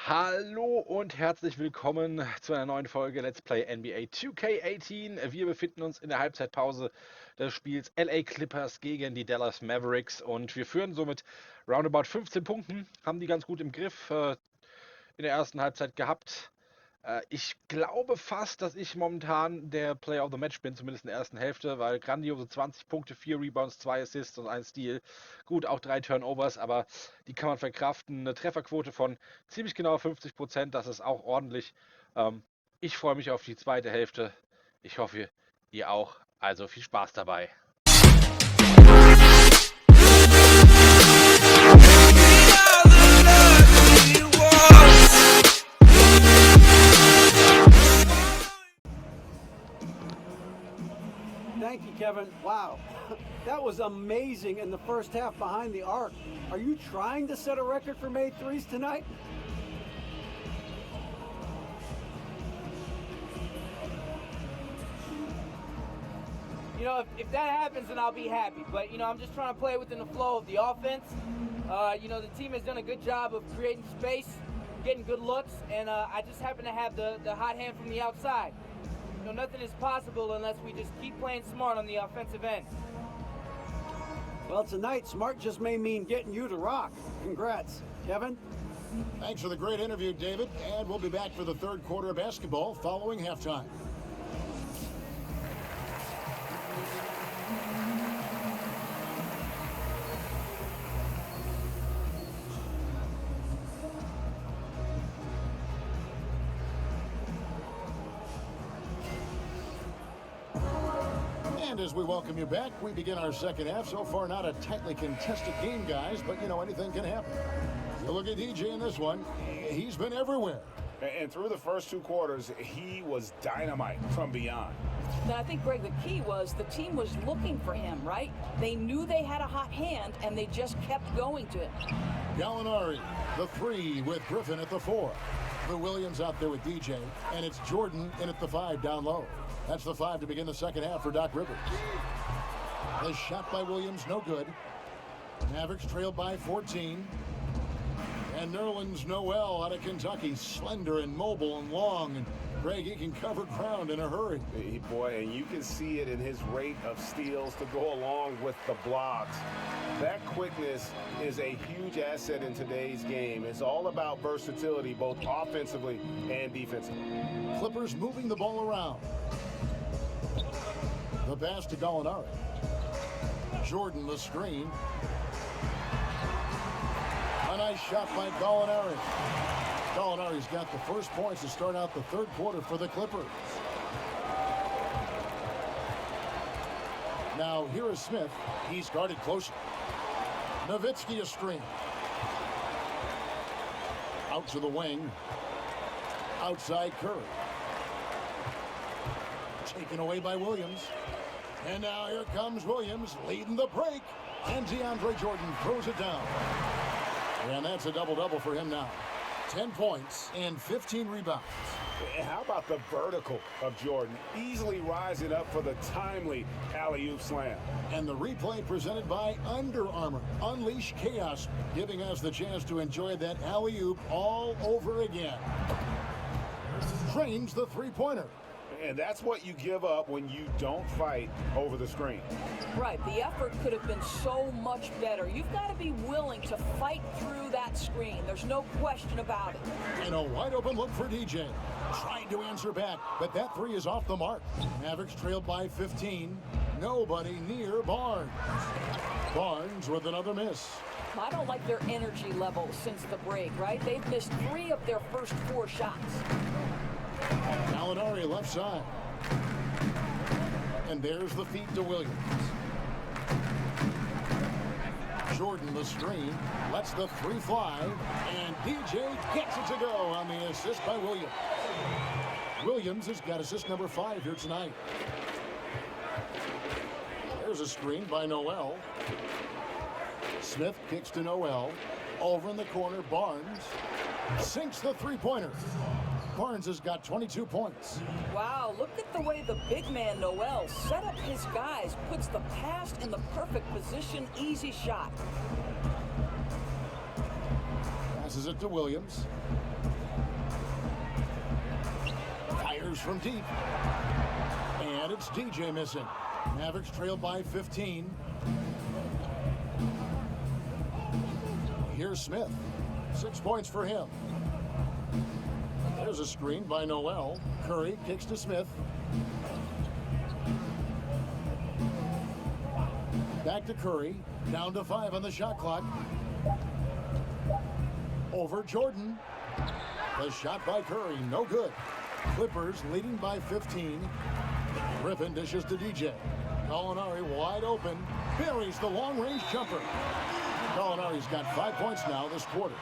Hallo und herzlich willkommen zu einer neuen Folge Let's Play NBA 2K18. Wir befinden uns in der Halbzeitpause des Spiels LA Clippers gegen die Dallas Mavericks und wir führen somit roundabout 15 Punkten, haben die ganz gut im Griff in der ersten Halbzeit gehabt. Ich glaube fast, dass ich momentan der Player of the Match bin, zumindest in der ersten Hälfte, weil grandiose 20 Punkte, 4 Rebounds, 2 Assists und 1 Steal. Gut, auch 3 Turnovers, aber die kann man verkraften. Eine Trefferquote von ziemlich genau 50%, das ist auch ordentlich. Ich freue mich auf die zweite Hälfte. Ich hoffe, ihr auch. Also viel Spaß dabei. Thank you, Kevin. Wow, that was amazing in the first half behind the arc. Are you trying to set a record for made threes tonight? You know, if that happens, then I'll be happy. But, you know, I'm just trying to play within the flow of the offense. You know, the team has done a good job of creating space, getting good looks, and I just happen to have the hot hand from the outside. You know, nothing is possible unless we just keep playing smart on the offensive end. Well, tonight, smart just may mean getting you to rock. Congrats. Kevin? Thanks for the great interview, David. And we'll be back for the third quarter of basketball following halftime. And as we welcome you back, we begin our second half. So far, not a tightly contested game, guys, but, you know, anything can happen. You look at DJ in this one, he's been everywhere. And through the first two quarters, he was dynamite from beyond. And I think, Greg, the key was the team was looking for him, right? They knew they had a hot hand, and they just kept going to him. Gallinari, the three with Griffin at the four. The Williams out there with DJ, and it's Jordan in at the five down low. That's the five to begin the second half for Doc Rivers. The shot by Williams, no good. Mavericks trailed by 14. And Nerlens Noel out of Kentucky, slender and mobile and long. And Greg, he can cover ground in a hurry. Boy, and you can see it in his rate of steals to go along with the blocks. That quickness is a huge asset in today's game. It's all about versatility, both offensively and defensively. Clippers moving the ball around. The pass to Gallinari. Jordan the screen. A nice shot by Gallinari. Gallinari's got the first points to start out the third quarter for the Clippers. Now here is Smith. He's guarded closely. Nowitzki a screen. Out to the wing. Outside Curry. Taken away by Williams. And now here comes Williams leading the break. And DeAndre Jordan throws it down. And that's a double-double for him now. 10 points and 15 rebounds. And how about the vertical of Jordan, easily rising up for the timely alley-oop slam. And the replay presented by Under Armour. Unleash chaos, giving us the chance to enjoy that alley-oop all over again. Trains the three-pointer. And that's what you give up when you don't fight over the screen. Right, the effort could have been so much better. You've got to be willing to fight through that screen. There's no question about it. And a wide-open look for DJ. Trying to answer back, but that three is off the mark. Mavericks trailed by 15. Nobody near Barnes. Barnes with another miss. I don't like their energy level since the break, right? They've missed 3 of their first 4 shots. Gallinari left side. And there's the feed to Williams. Jordan the screen. Lets the three fly. And DJ gets it to go on the assist by Williams. Williams has got assist number 5 here tonight. There's a screen by Noel. Smith kicks to Noel. Over in the corner, Barnes sinks the three-pointer. Barnes has got 22 points. Wow, look at the way the big man Noel set up his guys, puts the pass in the perfect position, easy shot. Passes it to Williams. Fires from deep. And it's DJ missing. Mavericks trail by 15. Here's Smith. 6 points for him. There's a screen by Noel. Curry kicks to Smith. Back to Curry. Down to 5 on the shot clock. Over Jordan. The shot by Curry, no good. Clippers leading by 15. Griffin dishes to DJ. Gallinari wide open. Buries the long-range jumper. Gallinari's got 5 points now this quarter.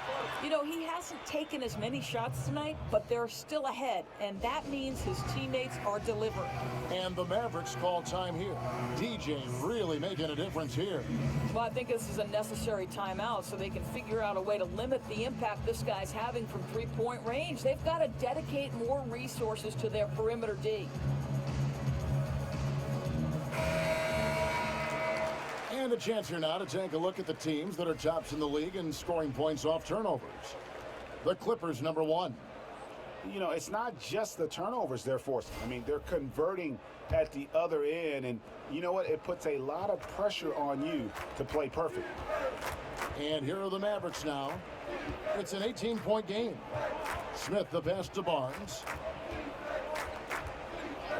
You know, he hasn't taken as many shots tonight, but they're still ahead, and that means his teammates are delivering. And the Mavericks call time here. DJ really making a difference here. Well, I think this is a necessary timeout so they can figure out a way to limit the impact this guy's having from three-point range. They've got to dedicate more resources to their perimeter D. And a chance here now to take a look at the teams that are tops in the league in scoring points off turnovers. The Clippers, number 1. You know, it's not just the turnovers they're forcing. I mean, they're converting at the other end, and you know what? It puts a lot of pressure on you to play perfect. And here are the Mavericks now. It's an 18-point game. Smith the pass to Barnes.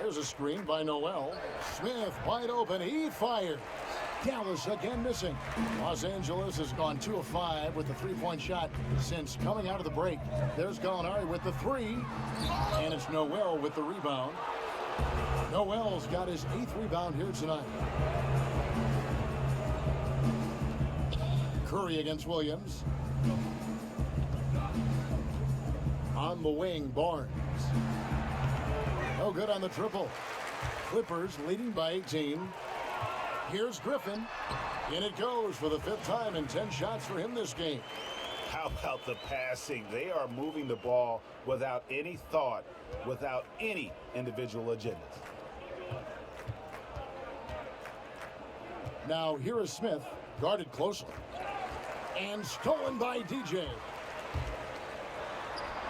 There's a screen by Noel. Smith wide open. He fires. Dallas again missing. Los Angeles has gone 2 of 5 with the three-point shot since coming out of the break. There's Gallinari with the 3. And it's Noel with the rebound. Noel's got his 8th rebound here tonight. Curry against Williams. On the wing, Barnes. No good on the triple. Clippers leading by 18. Here's Griffin. In it goes for the 5th time and 10 shots for him this game. How about the passing? They are moving the ball without any thought, without any individual agendas. Now here is Smith, guarded closely. And stolen by DJ.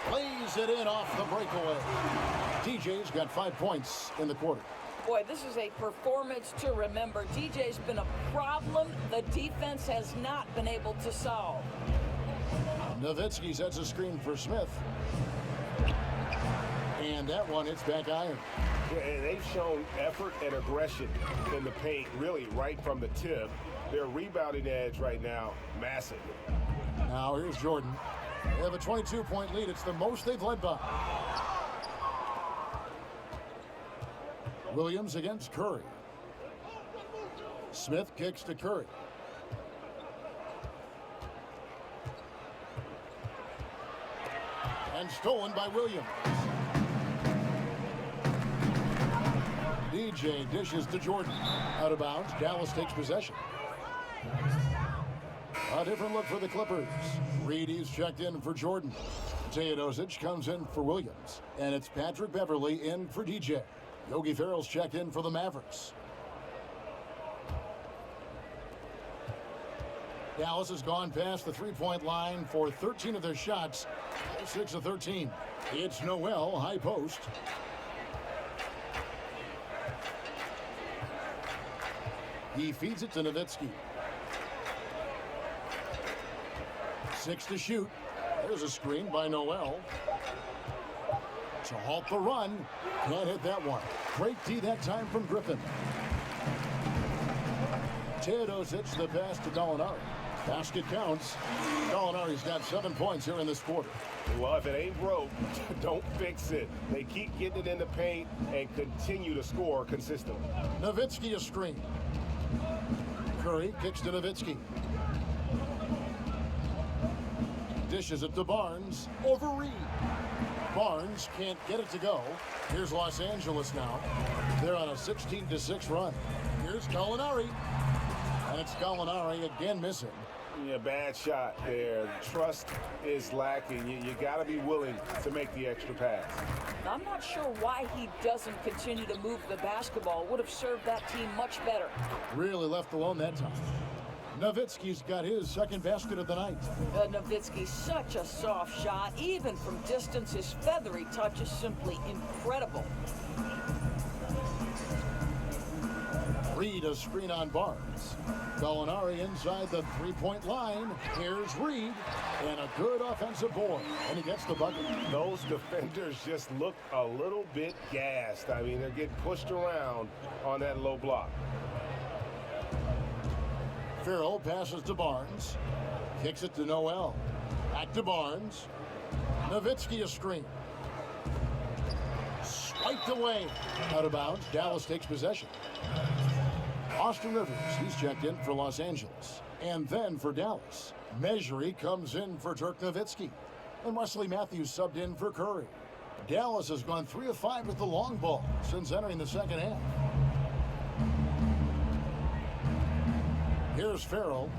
Plays it in off the breakaway. DJ's got 5 points in the quarter. Boy, this is a performance to remember. DJ's been a problem the defense has not been able to solve. Nowitzki sets a screen for Smith. And that one hits back iron. Yeah, and they've shown effort and aggression in the paint, really right from the tip. Their rebounding edge right now, massive. Now here's Jordan. They have a 22-point lead. It's the most they've led by. Williams against Curry. Smith kicks to Curry. And stolen by Williams. DJ dishes to Jordan. Out of bounds, Dallas takes possession. A different look for the Clippers. Reedy's checked in for Jordan. Teodosic comes in for Williams. And it's Patrick Beverly in for DJ. Yogi Ferrell's checked in for the Mavericks. Dallas has gone past the three-point line for 13 of their shots. 6 of 13. It's Noel, high post. He feeds it to Nowitzki. 6 to shoot. There's a screen by Noel. To halt the run. Can't hit that one. Great D that time from Griffin. Teodosic the pass to Gallinari. Basket counts. Gallinari's got 7 points here in this quarter. Well, if it ain't broke, don't fix it. They keep getting it in the paint and continue to score consistently. Nowitzki a screen. Curry kicks to Nowitzki. Dishes it to Barnes. Over Reed. Barnes can't get it to go. Here's Los Angeles now. They're on a 16-6 run. Here's Gallinari. And it's Gallinari again missing. Yeah, bad shot there. Trust is lacking. You got to be willing to make the extra pass. I'm not sure why he doesn't continue to move the basketball. Would have served that team much better. Really left alone that time. Nowitzki's got his second basket of the night. Nowitzki, such a soft shot. Even from distance, his feathery touch is simply incredible. Reed a screen on Barnes. Gallinari inside the three-point line. Here's Reed, and a good offensive board, and he gets the bucket. Those defenders just look a little bit gassed. I mean, they're getting pushed around on that low block. Farrell passes to Barnes. Kicks it to Noel. Back to Barnes. Nowitzki a screen. Swiped away. Out of bounds. Dallas takes possession. Austin Rivers, he's checked in for Los Angeles. And then for Dallas, Mejri comes in for Dirk Nowitzki. And Wesley Matthews subbed in for Curry. Dallas has gone 3 of 5 with the long ball since entering the second half. Here's Farrell.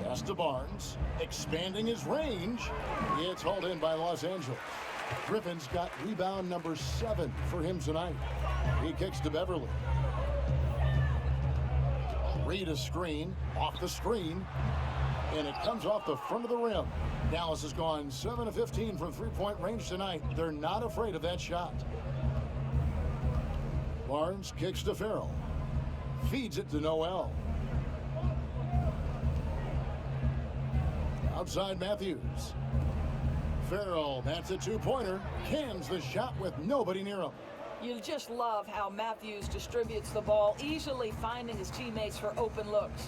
Pass to Barnes, expanding his range. It's hauled in by Los Angeles. Griffin's got rebound number 7 for him tonight. He kicks to Beverly. Reed a screen, off the screen, and it comes off the front of the rim. Dallas has gone 7 of 15 from three-point range tonight. They're not afraid of that shot. Barnes kicks to Farrell. Feeds it to Noel. Outside Matthews. Farrell, that's a two-pointer. Cans the shot with nobody near him. You just love how Matthews distributes the ball, easily finding his teammates for open looks.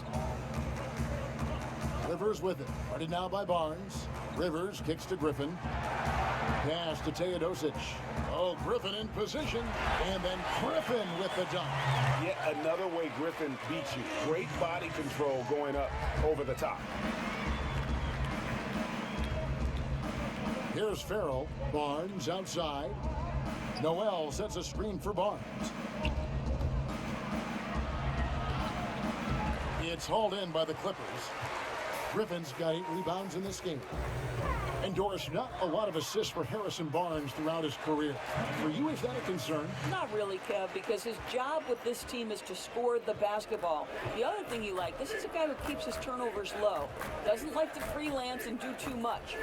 Rivers with it. Guarded now by Barnes. Rivers kicks to Griffin. Pass to Teodosic. Oh, Griffin in position. And then Griffin with the dunk. Yet another way Griffin beats you. Great body control going up over the top. Here's Farrell. Barnes outside. Noel sets a screen for Barnes. It's hauled in by the Clippers. Griffin's got 8 rebounds in this game. And Doris, not a lot of assists for Harrison Barnes throughout his career. For you, is that a concern? Not really, Kev, because his job with this team is to score the basketball. The other thing you like, this is a guy who keeps his turnovers low. Doesn't like to freelance and do too much.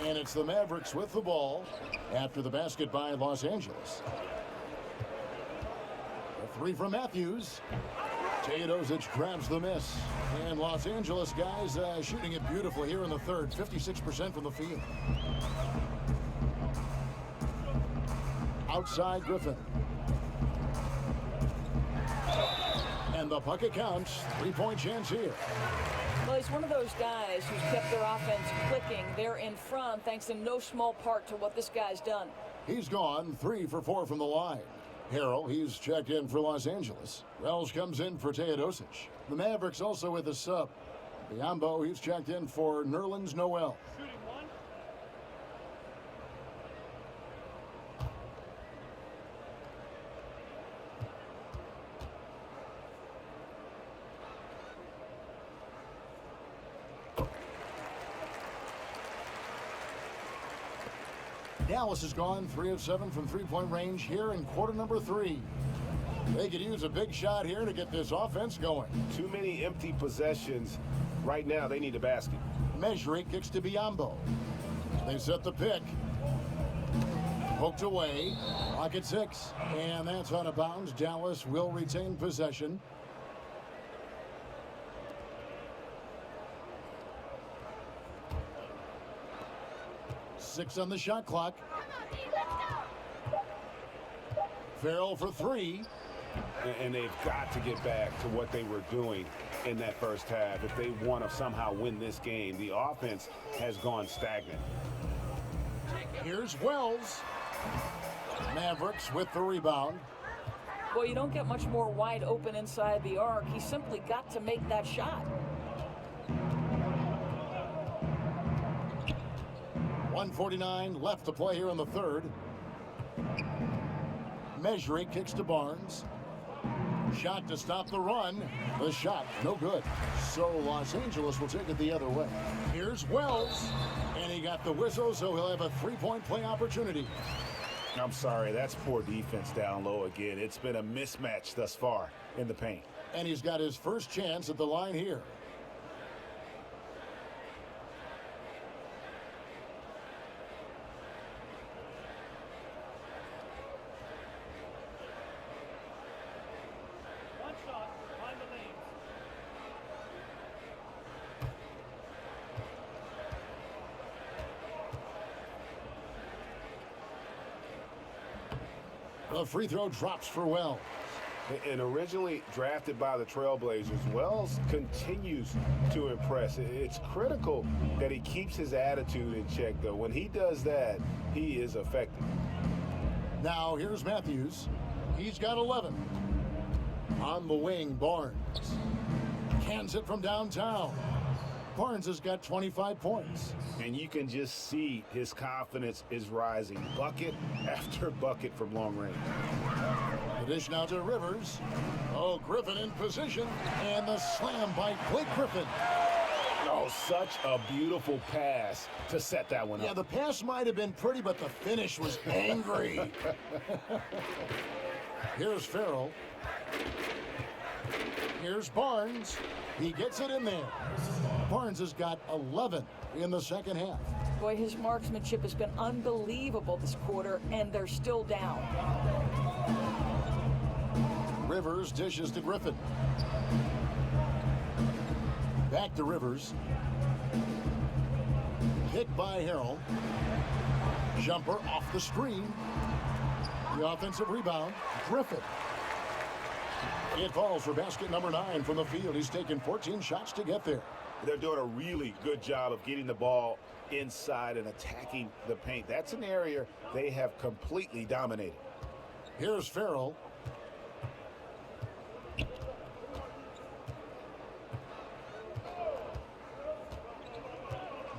And it's the Mavericks with the ball after the basket by Los Angeles. A 3 from Matthews. Teodosic grabs the miss. And Los Angeles guys shooting it beautifully here in the third. 56% from the field. Outside Griffin. And the bucket counts. 3-point chance here. Well, he's one of those guys who's kept their offense clicking. They're in front thanks in no small part to what this guy's done. He's gone 3 for 4 from the line. Harrell, he's checked in for Los Angeles. Wells comes in for Teodosic. The Mavericks also with a sub. Biombo, he's checked in for Nerlens Noel. Dallas has gone 3 of 7 from three-point range here in quarter number 3. They could use a big shot here to get this offense going. Too many empty possessions. Right now, they need a basket. Mejri kicks to Biombo. They set the pick. Poked away. Pocket 6. And that's out of bounds. Dallas will retain possession. Six on the shot clock. Farrell for 3. And they've got to get back to what they were doing in that first half. If they want to somehow win this game, the offense has gone stagnant. Here's Wells. Mavericks with the rebound. Well, you don't get much more wide open inside the arc. He simply got to make that shot. 1:49 left to play here in the third. Mejri kicks to Barnes. Shot to stop the run. The shot, no good. So Los Angeles will take it the other way. Here's Wells. And he got the whistle, so he'll have a three-point play opportunity. I'm sorry, that's poor defense down low again. It's been a mismatch thus far in the paint. And he's got his first chance at the line here. One shot, find the lanes. The free throw drops for Wells. And originally drafted by the Trailblazers, Wells continues to impress. It's critical that he keeps his attitude in check, though. When he does that, he is effective. Now here's Matthews. He's got 11. On the wing, Barnes. Cans it from downtown. Barnes has got 25 points. And you can just see his confidence is rising. Bucket after bucket from long range. The dish now to Rivers. Oh, Griffin in position. And the slam by Blake Griffin. Oh, such a beautiful pass to set that one up. Yeah, the pass might have been pretty, but the finish was angry. Here's Farrell. Here's Barnes. He gets it in there. Barnes has got 11 in the second half. Boy, his marksmanship has been unbelievable this quarter, and they're still down. Rivers dishes to Griffin. Back to Rivers. Picked by Harrell. Jumper off the screen. The offensive rebound, Griffin. It falls for basket number 9 from the field. He's taken 14 shots to get there. They're doing a really good job of getting the ball inside and attacking the paint. That's an area they have completely dominated. Here's Farrell.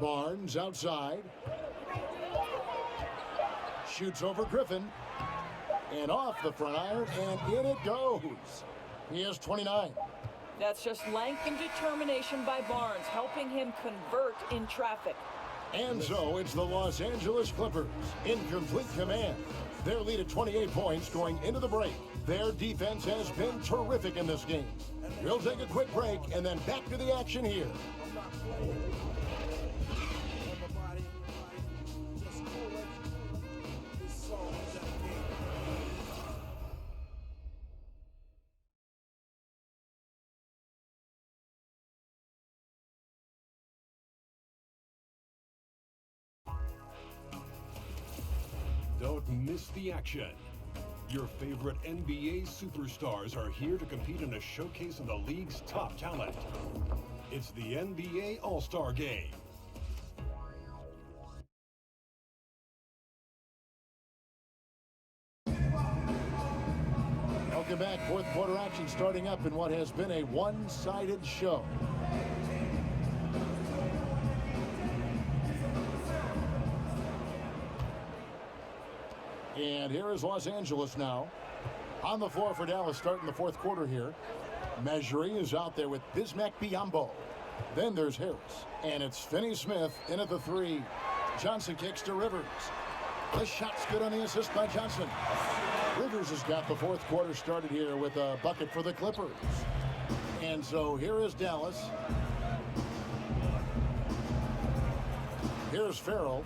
Barnes outside. Shoots over Griffin. And off the front iron, and in it goes. He has 29. That's just length and determination by Barnes, helping him convert in traffic. And so it's the Los Angeles Clippers in complete command. Their lead at 28 points going into the break. Their defense has been terrific in this game. We'll take a quick break and then back to the action here. Don't miss the action. Your favorite NBA superstars are here to compete in a showcase of the league's top talent. It's the NBA All-Star Game. Welcome back. Fourth quarter action starting up in what has been a one-sided show. And here is Los Angeles now. On the floor for Dallas starting the fourth quarter here. Measuring is out there with Bismack Biyombo. Then there's Harris. And it's Finney-Smith in at the 3. Johnson kicks to Rivers. The shot's good on the assist by Johnson. Rivers has got the fourth quarter started here with a bucket for the Clippers. And so here is Dallas. Here's Farrell.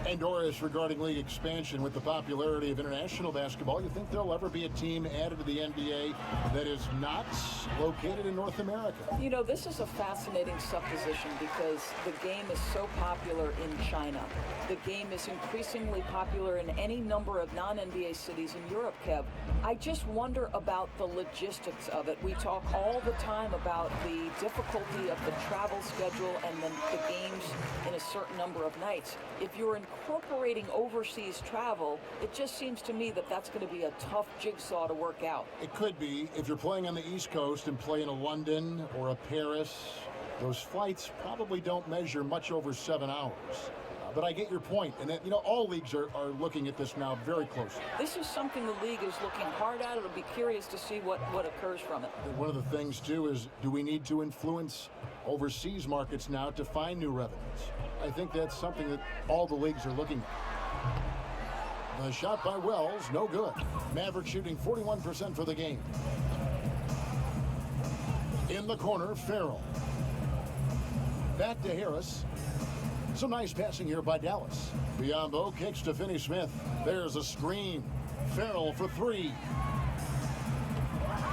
And Doris, regarding league expansion with the popularity of international basketball, you think there'll ever be a team added to the NBA that is not located in North America? You know, this is a fascinating supposition because the game is so popular in China. The game is increasingly popular in any number of non-NBA cities in Europe, Kev. I just wonder about the logistics of it. We talk all the time about the difficulty of the travel schedule and then the games in a certain number of nights. If you're incorporating overseas travel, it just seems to me that that's going to be a tough jigsaw to work out. It could be. If you're playing on the East Coast and play in a London or a Paris, those flights probably don't measure much over 7 hours. But I get your point, and that, you know, all leagues are looking at this now very closely. This is something the league is looking hard at. It'll be curious to see what occurs from it. And one of the things, too, is do we need to influence overseas markets now to find new revenues? I think that's something that all the leagues are looking at. The shot by Wells, no good. Mavericks shooting 41% for the game. In the corner, Farrell. Back to Harris. Some nice passing here by Dallas. Biombo kicks to Finney-Smith. There's a screen. Farrell for three.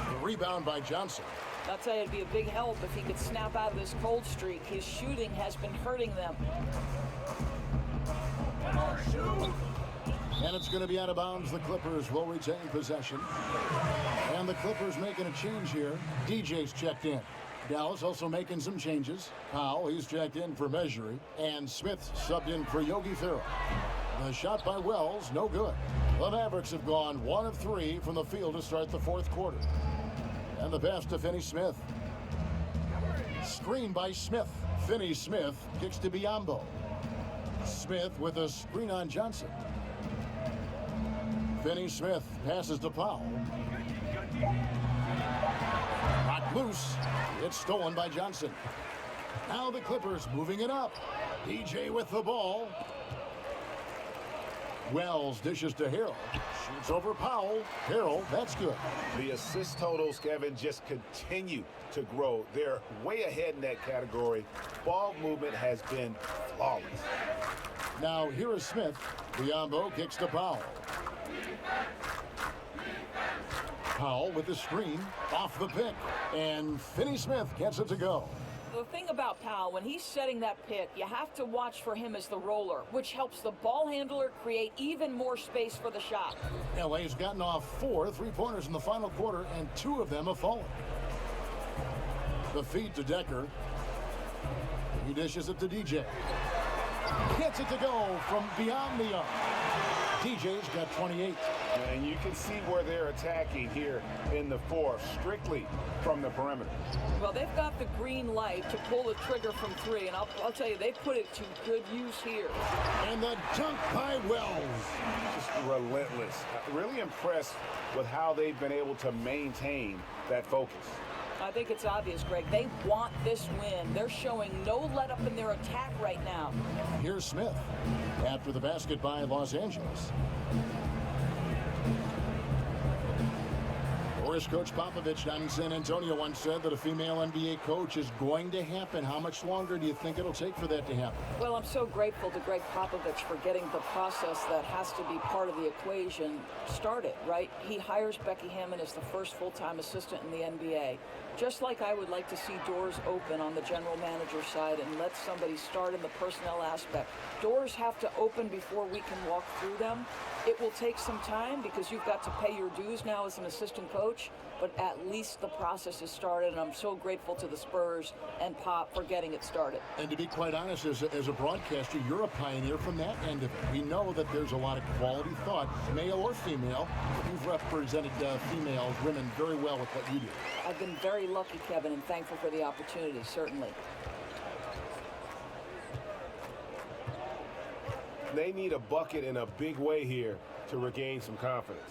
The rebound by Johnson. I'll tell you, it'd be a big help if he could snap out of this cold streak. His shooting has been hurting them. And it's going to be out of bounds. The Clippers will retain possession. And the Clippers making a change here. DJ's checked in. Dallas also making some changes. Powell, he's checked in for Measury. And Smith subbed in for Yogi Ferrell. The shot by Wells, no good. The Mavericks have gone 1 of 3 from the field to start the fourth quarter. And the pass to Finney-Smith. Screen by Smith. Finney-Smith kicks to Biombo. Smith with a screen on Johnson. Finney-Smith passes to Powell. Knocked loose. It's stolen by Johnson. Now the Clippers moving it up. DJ with the ball. Wells dishes to Harrell. Shoots over Powell. Harrell, that's good. The assist totals, Kevin, just continue to grow. They're way ahead in that category. Ball movement has been flawless. Now here is Smith. Biombo kicks to Powell. Powell with the screen. Off the pick. And Finney-Smith gets it to go. The thing about Powell, when he's setting that pick, you have to watch for him as the roller, which helps the ball handler create even more space for the shot. LA's gotten off 4 3-pointers in the final quarter, and 2 of them have fallen. The feed to Decker. He dishes it to DJ. Gets it to go from beyond the arc. DJ's got 28. And you can see where they're attacking here in the fourth, strictly from the perimeter. Well, they've got the green light to pull the trigger from 3, and I'll tell you, they put it to good use here. And the dunk by Wells. Just relentless. Really impressed with how they've been able to maintain that focus. I think it's obvious, Greg. They want this win. They're showing no let-up in their attack right now. Here's Smith after the basket by Los Angeles. Boris Coach Popovich down in San Antonio once said that a female NBA coach is going to happen. How much longer do you think it'll take for that to happen? Well, I'm so grateful to Greg Popovich for getting the process that has to be part of the equation started, right? He hires Becky Hammon as the first full-time assistant in the NBA. Just like I would like to see doors open on the general manager side and let somebody start in the personnel aspect. Doors have to open before we can walk through them. It will take some time because you've got to pay your dues now as an assistant coach, but at least the process has started, and I'm so grateful to the Spurs and Pop for getting it started. And to be quite honest, as a broadcaster, you're a pioneer from that end of it. We know that there's a lot of quality thought, male or female. You've represented females, women very well with what you do. I've been very lucky, Kevin, and thankful for the opportunity, certainly. They need a bucket in a big way here to regain some confidence.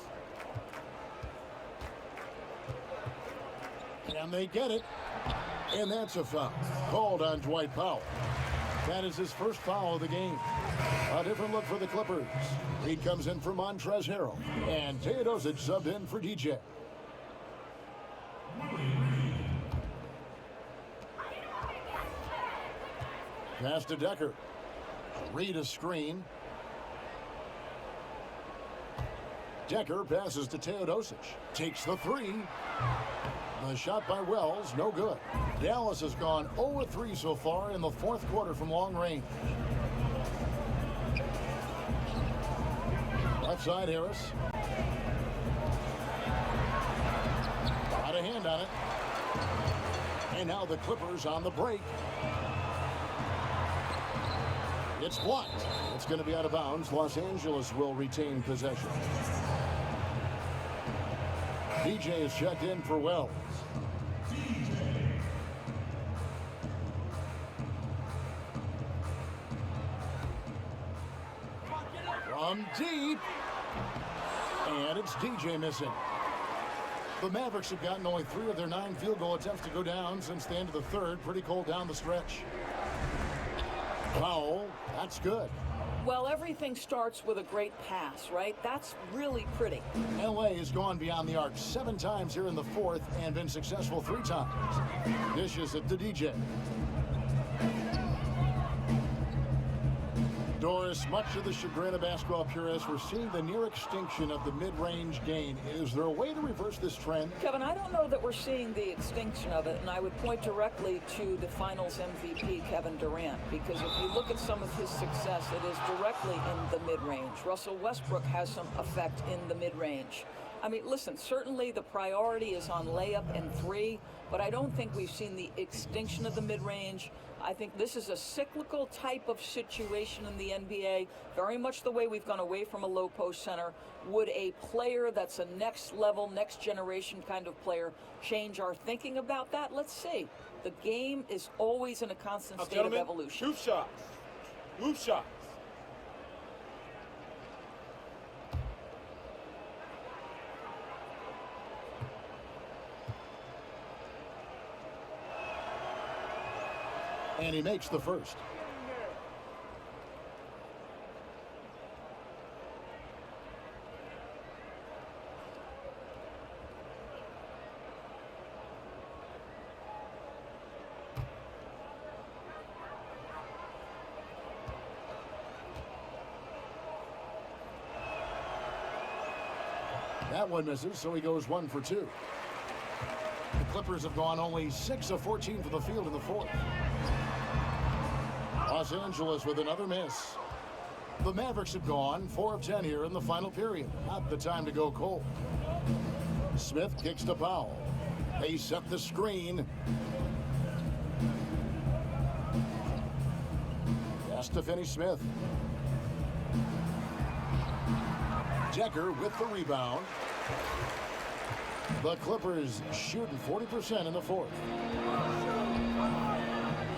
And they get it. And that's a foul. Called on Dwight Powell. That is his first foul of the game. A different look for the Clippers. He comes in for Montrezl Harrell. And Teodosic subbed in for DJ. Pass to Decker. Read a screen. Decker passes to Teodosic. Takes the 3. The shot by Wells, no good. Dallas has gone 0-3 so far in the fourth quarter from long range. Left side, Harris. Got a hand on it. And now the Clippers on the break. It's blocked. It's going to be out of bounds. Los Angeles will retain possession. DJ is checked in for Wells. From deep. And it's DJ missing. The Mavericks have gotten only 3 of their 9 field goal attempts to go down since the end of the third. Pretty cold down the stretch. Powell, that's good. Well, everything starts with a great pass, right? That's really pretty. LA has gone beyond the arc 7 times here in the fourth and been successful 3 times. Dishes it to DJ. Doris, much to the chagrin of basketball purists, we're seeing the near extinction of the mid-range game. Is there a way to reverse this trend? Kevin, I don't know that we're seeing the extinction of it, and I would point directly to the finals MVP, Kevin Durant, because if you look at some of his success, it is directly in the mid-range. Russell Westbrook has some effect in the mid-range. I mean, listen, certainly the priority is on layup and 3, but I don't think we've seen the extinction of the mid-range. I think this is a cyclical type of situation in the NBA, very much the way we've gone away from a low post center. Would a player that's a next level, next generation kind of player change our thinking about that? Let's see. The game is always in a constant state of evolution. Move shots. Move shots. And he makes the first. That one misses, so he goes 1 for 2. The Clippers have gone only 6 of 14 from the field in the fourth. Los Angeles with another miss. The Mavericks have gone 4 of 10 here in the final period. Not the time to go cold. Smith kicks to Powell. They set the screen. Pass to Finney-Smith. Decker with the rebound. The Clippers shooting 40% in the fourth.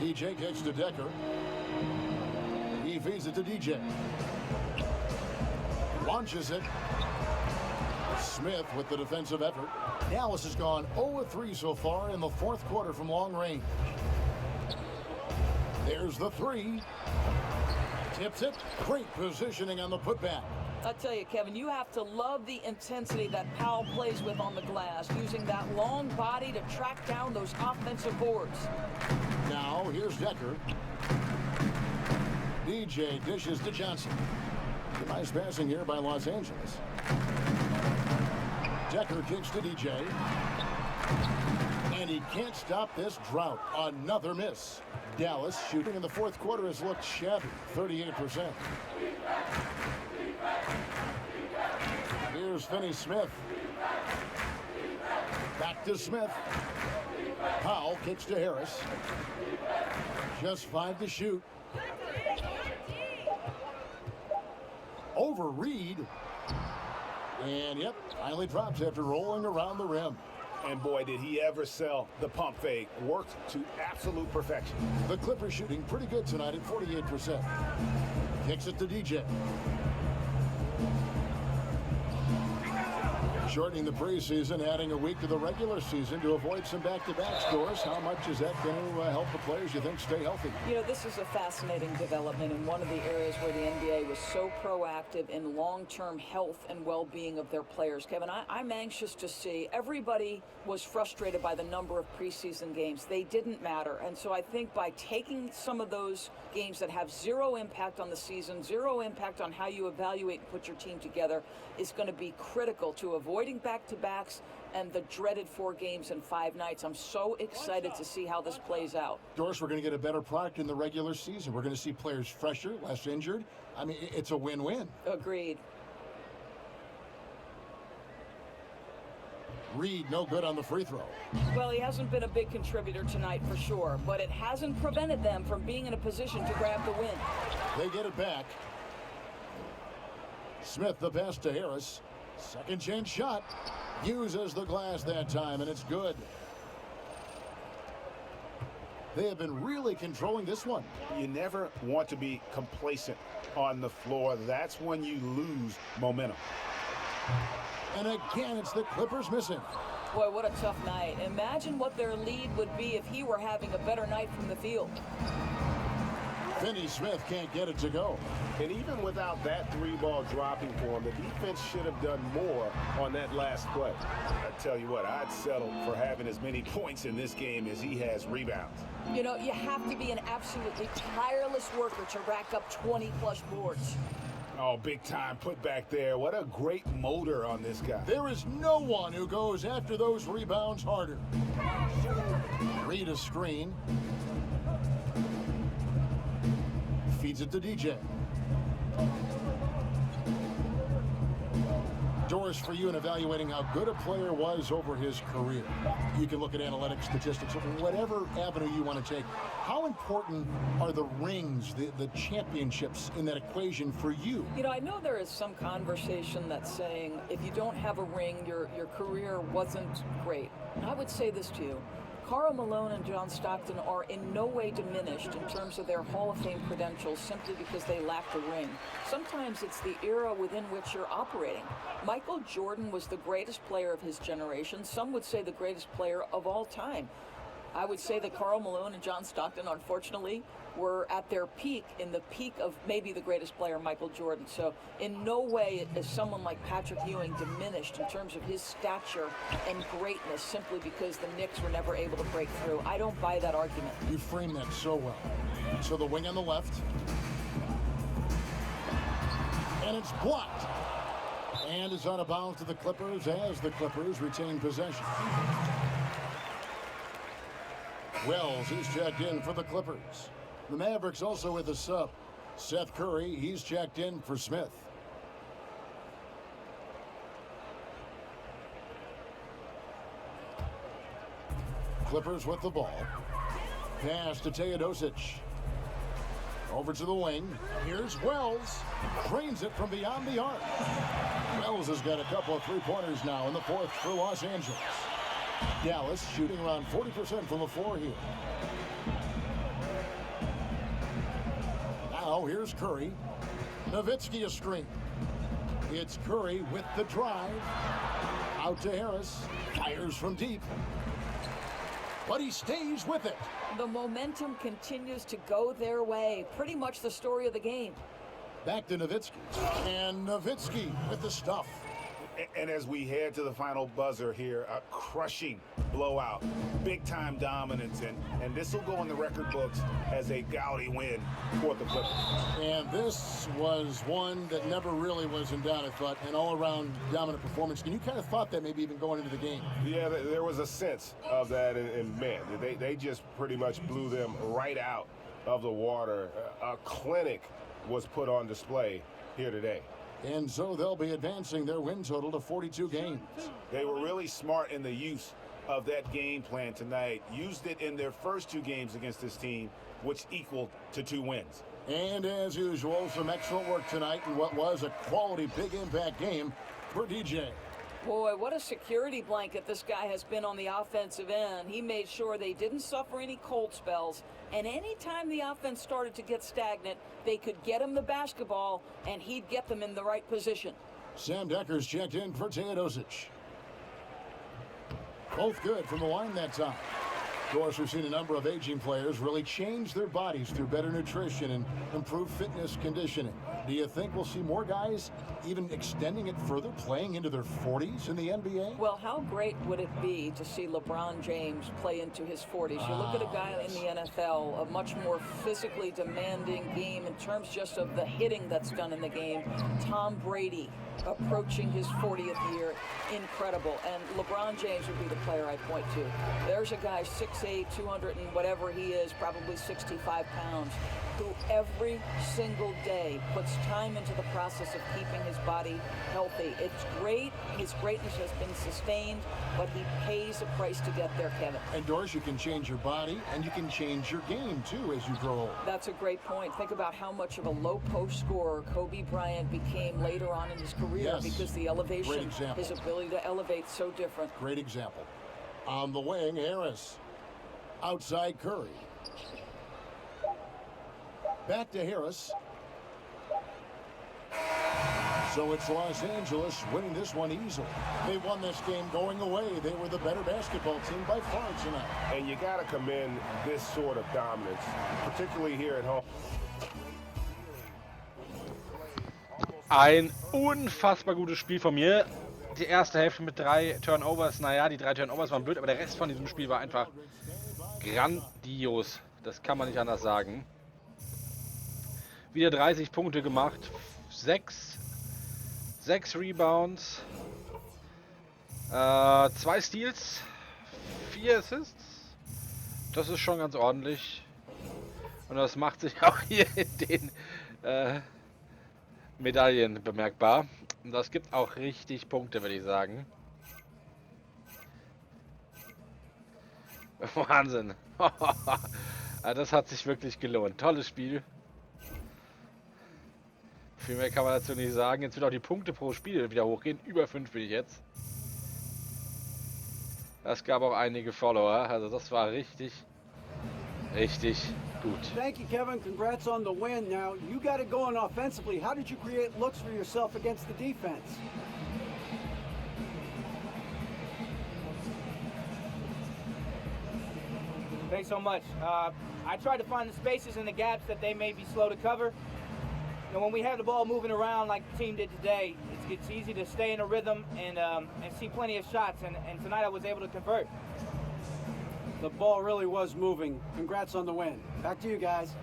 DJ kicks to Decker. He feeds it to DJ. Launches it. Smith with the defensive effort. Dallas has gone 0-3 so far in the fourth quarter from long range. There's the 3. Tips it. Great positioning on the putback. I tell you, Kevin, you have to love the intensity that Powell plays with on the glass, using that long body to track down those offensive boards. Now, here's Decker. DJ dishes to Johnson. Nice passing here by Los Angeles. Decker kicks to DJ. And he can't stop this drought. Another miss. Dallas shooting in the fourth quarter has looked shabby, 38%. Here's Finney-Smith. Back to Smith. Powell kicks to Harris. Just 5 to shoot. Over Reed. And yep, finally drops after rolling around the rim. And boy, did he ever sell the pump fake. Worked to absolute perfection. The Clippers shooting pretty good tonight at 48%. Kicks it to DJ. Shortening the preseason, adding a week to the regular season to avoid some back-to-back scores. How much is that going to help the players, you think, stay healthy? You know, this is a fascinating development in one of the areas where the NBA was so proactive in long-term health and well-being of their players. Kevin, I'm anxious to see. Everybody was frustrated by the number of preseason games. They didn't matter. And so I think by taking some of those games that have zero impact on the season, zero impact on how you evaluate and put your team together, is going to be critical to avoiding back-to-backs and the dreaded 4 games in 5 nights. I'm so excited to see how this plays out. Doris, we're going to get a better product in the regular season. We're going to see players fresher, less injured. I mean, it's a win-win. Agreed. Reed, no good on the free throw. Well, he hasn't been a big contributor tonight for sure, but it hasn't prevented them from being in a position to grab the win. They get it back. Smith the pass to Harris. Second chance shot. Uses the glass that time, and it's good. They have been really controlling this one. You never want to be complacent on the floor. That's when you lose momentum. And again, it's the Clippers missing. Boy, what a tough night. Imagine what their lead would be if he were having a better night from the field. Finney Smith can't get it to go. And even without that three-ball dropping for him, the defense should have done more on that last play. I tell you what, I'd settle for having as many points in this game as he has rebounds. You know, you have to be an absolutely tireless worker to rack up 20-plus boards. Oh, big time put back there. What a great motor on this guy. There is no one who goes after those rebounds harder. Read a screen. Feeds it to DJ. Doris, for you in evaluating how good a player was over his career. You can look at analytics, statistics, whatever avenue you want to take. How important are the rings, the championships in that equation for you? You know, I know there is some conversation that's saying if you don't have a ring, your career wasn't great. I would say this to you. Karl Malone and John Stockton are in no way diminished in terms of their Hall of Fame credentials simply because they lacked a ring. Sometimes it's the era within which you're operating. Michael Jordan was the greatest player of his generation. Some would say the greatest player of all time. I would say that Karl Malone and John Stockton, unfortunately, were at their peak, in the peak of maybe the greatest player, Michael Jordan. So in no way is someone like Patrick Ewing diminished in terms of his stature and greatness simply because the Knicks were never able to break through. I don't buy that argument. You frame that so well. So the wing on the left. And it's blocked. And it's out of bounds to the Clippers as the Clippers retain possession. Wells is checked in for the Clippers. The Mavericks also with a sub. Seth Curry, he's checked in for Smith. Clippers with the ball. Pass to Teodosic. Over to the wing. Here's Wells. Drains it from beyond the arc. Wells has got a couple of three-pointers now in the fourth for Los Angeles. Dallas shooting around 40% from the floor here. Now here's Curry. Nowitzki a screen. It's Curry with the drive. Out to Harris. Fires from deep. But he stays with it. The momentum continues to go their way. Pretty much the story of the game. Back to Nowitzki. And Nowitzki with the stuff. And as we head to the final buzzer here, a crushing blowout, big-time dominance, and this will go in the record books as a gaudy win for the Clippers. And this was one that never really was in doubt, I thought, an all-around dominant performance. And you kind of thought that maybe even going into the game. Yeah, there was a sense of that, and man, they just pretty much blew them right out of the water. A clinic was put on display here today. And so they'll be advancing their win total to 42 games. They were really smart in the use of that game plan tonight. Used it in their first two games against this team, which equaled to 2 wins. And as usual, some excellent work tonight in what was a quality big impact game for DJ. Boy, what a security blanket this guy has been on the offensive end. He made sure they didn't suffer any cold spells. And anytime the offense started to get stagnant, they could get him the basketball, and he'd get them in the right position. Sam Decker's checked in for Teodosic. Both good from the line that time. Of course, we've seen a number of aging players really change their bodies through better nutrition and improved fitness conditioning. Do you think we'll see more guys even extending it further, playing into their 40s in the NBA? Well, how great would it be to see LeBron James play into his 40s? You look at a guy in the NFL, a much more physically demanding game in terms just of the hitting that's done in the game. Tom Brady approaching his 40th year, incredible. And LeBron James would be the player I point to. There's a guy 6'8", 200 and whatever he is, probably 65 pounds, who every single day puts time into the process of keeping his body healthy. It's great. His greatness has been sustained, but he pays a price to get there, Kevin. And Doris, you can change your body and you can change your game too as you grow old. That's a great point. Think about how much of a low post scorer Kobe Bryant became later on in his career, because the elevation, his ability to elevate, so different. Great example. On the wing, Harris. Outside Curry. Back to Harris. So it's Los Angeles winning this one easily. They won this game going away. They were the better basketball team by far tonight. And you got to commend this sort of dominance, particularly here at home. Ein unfassbar gutes Spiel von mir. Die erste Hälfte mit 3 Turnovers. Naja, die 3 Turnovers waren blöd, aber der Rest von diesem Spiel war einfach grandios. Das kann man nicht anders sagen. Wieder 30 Punkte gemacht. 6 Rebounds. 2 Steals. 4 Assists. Das ist schon ganz ordentlich. Und das macht sich auch hier in den Medaillen bemerkbar. Und das gibt auch richtig Punkte, würde ich sagen. Wahnsinn. Das hat sich wirklich gelohnt. Tolles Spiel. Viel mehr kann man dazu nicht sagen. Jetzt wird auch die Punkte pro Spiel wieder hochgehen. Über 5 bin ich jetzt. Das gab auch einige Follower. Also das war richtig gut. Thank you, Kevin. Congrats on the win. Now, you got it going offensively. How did you create looks for yourself against the defense? Thanks so much. I tried to find the spaces and the gaps that they may be slow to cover. And when we have the ball moving around like the team did today, it's easy to stay in a rhythm and see plenty of shots. And tonight I was able to convert. The ball really was moving. Congrats on the win. Back to you guys.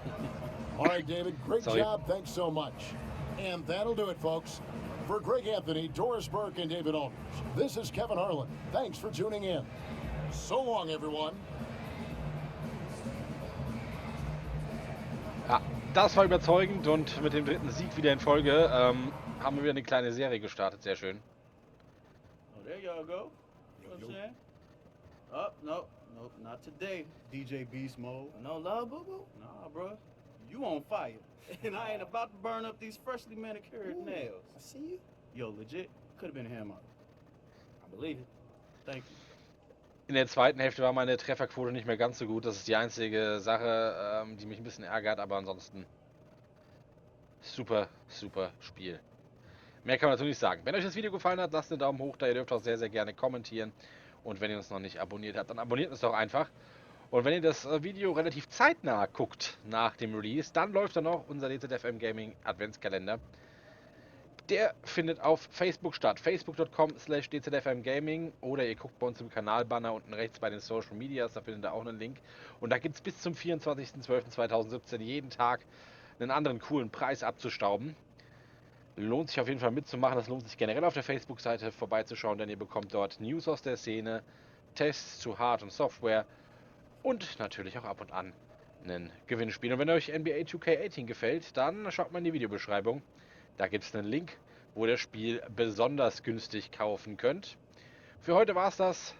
All right, David, great job. Thanks so much. And that'll do it, folks. For Greg Anthony, Doris Burke, and David Aldrich, this is Kevin Harlan. Thanks for tuning in. So long, everyone. Ja, das war überzeugend und mit dem dritten Sieg wieder in Folge haben wir wieder eine kleine Serie gestartet. Sehr schön. Oh, there y'all go. You know what I'm saying? Oh, nope, not today. DJ Beast Mode. No love, boo-boo? Nah, bro. You on fire. And I ain't about to burn up these freshly manicured nails. I see you. Yo, legit. Could have been a hammer. I believe it. Thank you. In der zweiten Hälfte war meine Trefferquote nicht mehr ganz so gut. Das ist die einzige Sache, die mich ein bisschen ärgert, aber ansonsten super Spiel. Mehr kann man dazu nicht sagen. Wenn euch das Video gefallen hat, lasst einen Daumen hoch da. Ihr dürft auch sehr gerne kommentieren. Und wenn ihr uns noch nicht abonniert habt, dann abonniert uns doch einfach. Und wenn ihr das Video relativ zeitnah guckt nach dem Release, dann läuft dann noch unser DZFM Gaming Adventskalender. Der findet auf Facebook statt. facebook.com/DZFMgaming oder ihr guckt bei uns im Kanalbanner unten rechts bei den Social Medias, da findet ihr auch einen Link. Und da gibt es bis zum 24.12.2017 jeden Tag einen anderen coolen Preis abzustauben. Lohnt sich auf jeden Fall mitzumachen. Das lohnt sich generell auf der Facebook-Seite vorbeizuschauen, denn ihr bekommt dort News aus der Szene, Tests zu Hard- und Software und natürlich auch ab und an ein Gewinnspiel. Und wenn euch NBA 2K18 gefällt, dann schaut mal in die Videobeschreibung. Da gibt es einen Link, wo ihr das Spiel besonders günstig kaufen könnt. Für heute war es das.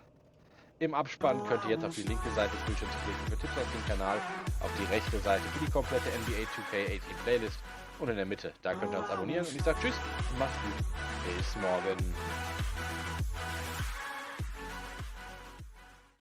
Im Abspann könnt ihr jetzt auf die linke Seite des Bildschirms klicken für Tipps aus dem Kanal, auf die rechte Seite für die komplette NBA 2K18 Playlist und in der Mitte, da könnt ihr uns abonnieren. Und ich sage tschüss, macht's gut, bis morgen.